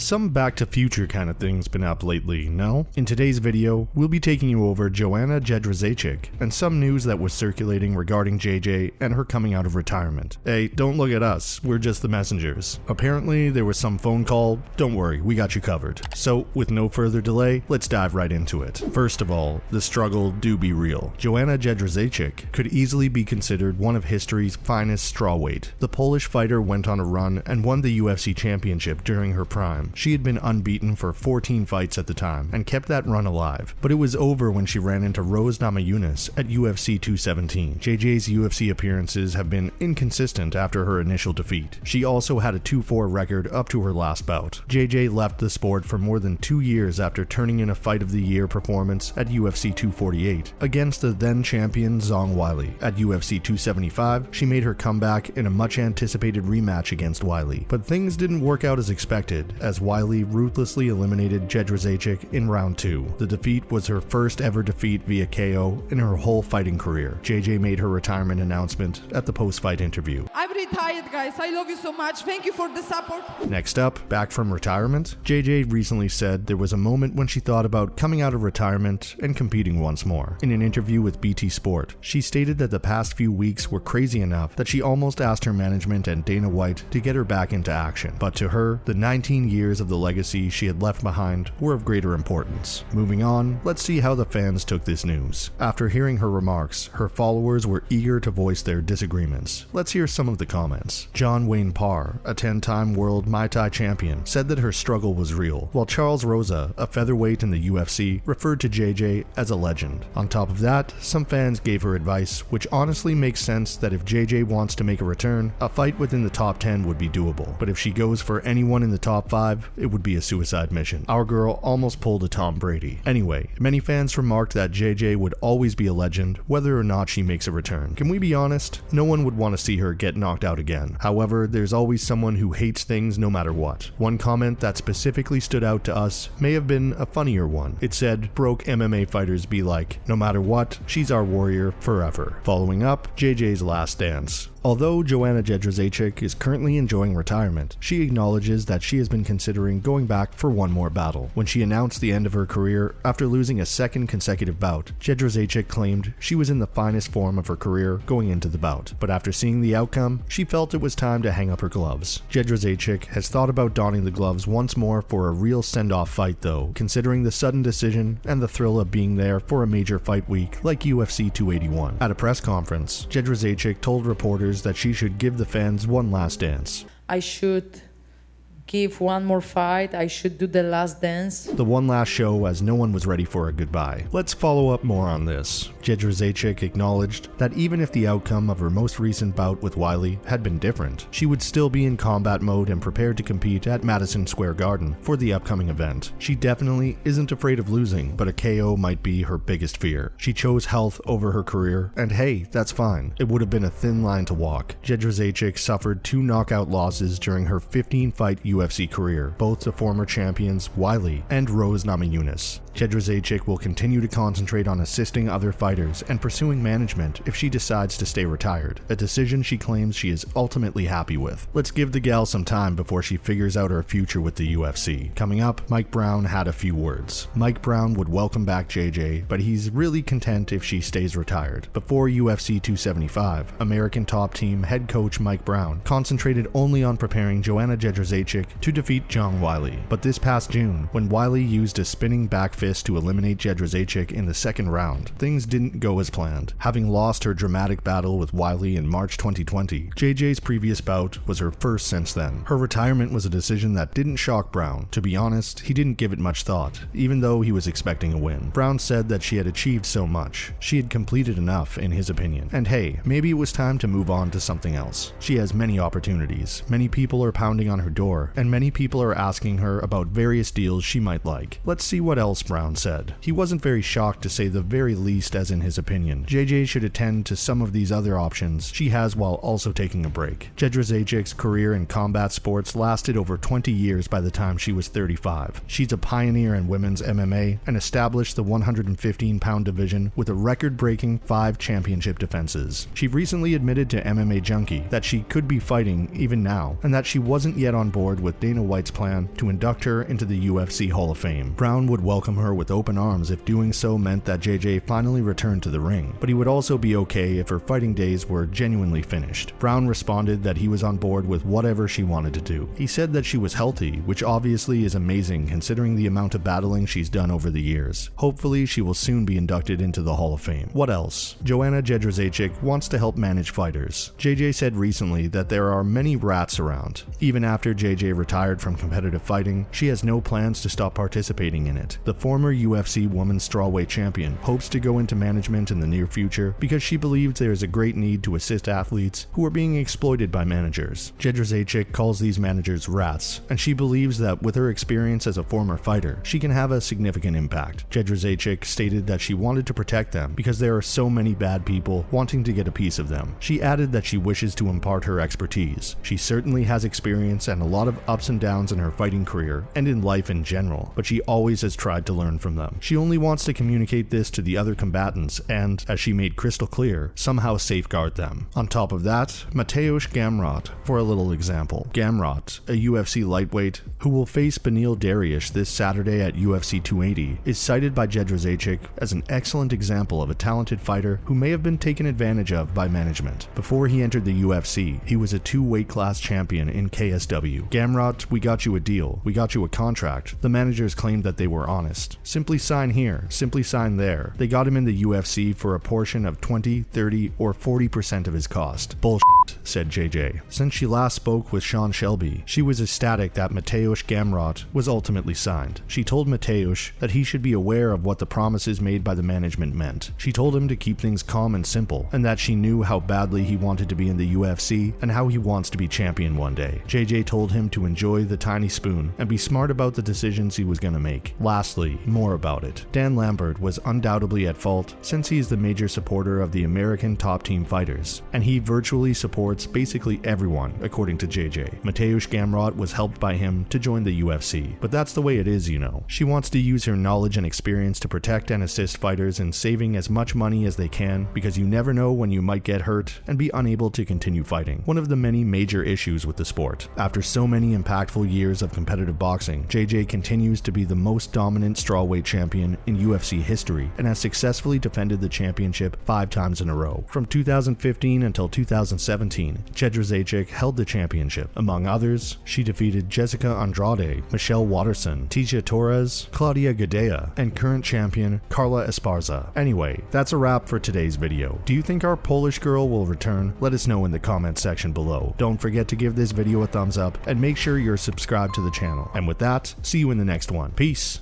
Some Back to Future kind of thing's been up lately, no? In today's video, we'll be taking you over Joanna Jędrzejczyk and some news that was circulating regarding JJ and her coming out of retirement. Hey, don't look at us, we're just the messengers. Apparently, there was some phone call. Don't worry, we got you covered. So, with no further delay, let's dive right into it. First of all, the struggle do be real. Joanna Jędrzejczyk could easily be considered one of history's finest strawweight. The Polish fighter went on a run and won the UFC championship during her prime. She had been unbeaten for 14 fights at the time and kept that run alive, but it was over when she ran into Rose Namajunas at UFC 217. JJ's UFC appearances have been inconsistent after her initial defeat. She also had a 2-4 record up to her last bout. JJ left the sport for more than 2 years after turning in a Fight of the Year performance at UFC 248 against the then champion Zhang Weili. At UFC 275, she made her comeback in a much anticipated rematch against Weili, but things didn't work out as expected, as Weili ruthlessly eliminated Jędrzejczyk in round 2. The defeat was her first ever defeat via KO in her whole fighting career. JJ made her retirement announcement at the post-fight interview. I'm retired, guys. I love you so much. Thank you for the support. Next up, back from retirement, JJ recently said there was a moment when she thought about coming out of retirement and competing once more. In an interview with BT Sport, she stated that the past few weeks were crazy enough that she almost asked her management and Dana White to get her back into action. But to her, the 19 years of the legacy she had left behind were of greater importance. Moving on, let's see how the fans took this news. After hearing her remarks, her followers were eager to voice their disagreements. Let's hear some of the comments. John Wayne Parr, a 10-time world Muay Thai champion, said that her struggle was real, while Charles Rosa, a featherweight in the UFC, referred to JJ as a legend. On top of that, some fans gave her advice, which honestly makes sense that if JJ wants to make a return, a fight within the top 10 would be doable. But if she goes for anyone in the top 5, it would be a suicide mission. Our girl almost pulled a Tom Brady. Anyway, many fans remarked that JJ would always be a legend, whether or not she makes a return. Can we be honest? No one would want to see her get knocked out again. However, there's always someone who hates things no matter what. One comment that specifically stood out to us may have been a funnier one. It said, "Broke MMA fighters be like, no matter what, she's our warrior forever." Following up, JJ's last dance. Although Joanna Jędrzejczyk is currently enjoying retirement, she acknowledges that she has been considering going back for one more battle. When she announced the end of her career after losing a second consecutive bout, Jędrzejczyk claimed she was in the finest form of her career going into the bout. But after seeing the outcome, she felt it was time to hang up her gloves. Jędrzejczyk has thought about donning the gloves once more for a real send-off fight though, considering the sudden decision and the thrill of being there for a major fight week like UFC 281. At a press conference, Jędrzejczyk told reporters that she should give the fans one last dance. I should give one more fight. I should do the last dance. The one last show, as no one was ready for a goodbye. Let's follow up more on this. Jędrzejczyk acknowledged that even if the outcome of her most recent bout with Weili had been different, she would still be in combat mode and prepared to compete at Madison Square Garden for the upcoming event. She definitely isn't afraid of losing, but a KO might be her biggest fear. She chose health over her career, and hey, that's fine. It would have been a thin line to walk. Jędrzejczyk suffered 2 knockout losses during her 15-fight UFC career, both to former champions Weili and Rose Namajunas. Jędrzejczyk will continue to concentrate on assisting other fighters and pursuing management if she decides to stay retired, a decision she claims she is ultimately happy with. Let's give the gal some time before she figures out her future with the UFC. Coming up, Mike Brown had a few words. Mike Brown would welcome back JJ, but he's really content if she stays retired. Before UFC 275, American top team head coach Mike Brown concentrated only on preparing Joanna Jędrzejczyk to defeat Zhang Weili. But this past June, when Weili used a spinning back fist to eliminate Jędrzejczyk in the second round, things didn't go as planned. Having lost her dramatic battle with Weili in March 2020, JJ's previous bout was her first since then. Her retirement was a decision that didn't shock Brown. To be honest, he didn't give it much thought, even though he was expecting a win. Brown said that she had achieved so much. She had completed enough, in his opinion. And hey, maybe it was time to move on to something else. She has many opportunities. Many people are pounding on her door, and many people are asking her about various deals she might like. Let's see what else Brown said. He wasn't very shocked to say the very least, as in his opinion. JJ should attend to some of these other options she has while also taking a break. Jędrzejczyk's career in combat sports lasted over 20 years by the time she was 35. She's a pioneer in women's MMA and established the 115-pound division with a record-breaking 5 championship defenses. She recently admitted to MMA Junkie that she could be fighting even now, and that she wasn't yet on board board with Dana White's plan to induct her into the UFC Hall of Fame. Brown would welcome her with open arms if doing so meant that JJ finally returned to the ring, but he would also be okay if her fighting days were genuinely finished. Brown responded that he was on board with whatever she wanted to do. He said that she was healthy, which obviously is amazing considering the amount of battling she's done over the years. Hopefully she will soon be inducted into the Hall of Fame. What else? Joanna Jędrzejczyk wants to help manage fighters. JJ said recently that there are many rats around. Even after JJ retired from competitive fighting, she has no plans to stop participating in it. The former UFC Women's Strawweight Champion hopes to go into management in the near future because she believes there is a great need to assist athletes who are being exploited by managers. Jędrzejczyk calls these managers rats, and she believes that with her experience as a former fighter, she can have a significant impact. Jędrzejczyk stated that she wanted to protect them because there are so many bad people wanting to get a piece of them. She added that she wishes to impart her expertise. She certainly has experience and a lot of ups and downs in her fighting career and in life in general, but she always has tried to learn from them. She only wants to communicate this to the other combatants and, as she made crystal clear, somehow safeguard them. On top of that, Mateusz Gamrot, for a little example. Gamrot, a UFC lightweight who will face Beneil Dariush this Saturday at UFC 280, is cited by Jędrzejczyk as an excellent example of a talented fighter who may have been taken advantage of by management. Before he entered the UFC, he was a 2-weight class champion in KSW. Gamrot, we got you a deal. We got you a contract. The managers claimed that they were honest. Simply sign here, simply sign there. They got him in the UFC for a portion of 20, 30, or 40% of his cost. Bullshit, said JJ. Since she last spoke with Sean Shelby, she was ecstatic that Mateusz Gamrot was ultimately signed. She told Mateusz that he should be aware of what the promises made by the management meant. She told him to keep things calm and simple, and that she knew how badly he wanted to be in the UFC and how he wants to be champion one day. JJ told him to enjoy the tiny spoon and be smart about the decisions he was going to make. Lastly, more about it. Dan Lambert was undoubtedly at fault since he is the major supporter of the American top team fighters, and he virtually supports basically everyone, according to JJ. Mateusz Gamrot was helped by him to join the UFC, but that's the way it is, you know. She wants to use her knowledge and experience to protect and assist fighters in saving as much money as they can, because you never know when you might get hurt and be unable to continue fighting. One of the many major issues with the sport. After so many impactful years of competitive boxing, JJ continues to be the most dominant strawweight champion in UFC history and has successfully defended the championship 5 times in a row. From 2015 until 2017, Jędrzejczyk held the championship. Among others, she defeated Jessica Andrade, Michelle Waterson, Tecia Torres, Claudia Gadelha, and current champion Carla Esparza. Anyway, that's a wrap for today's video. Do you think our Polish girl will return? Let us know in the comments section below. Don't forget to give this video a thumbs up and make sure you're subscribed to the channel. And with that, see you in the next one. Peace!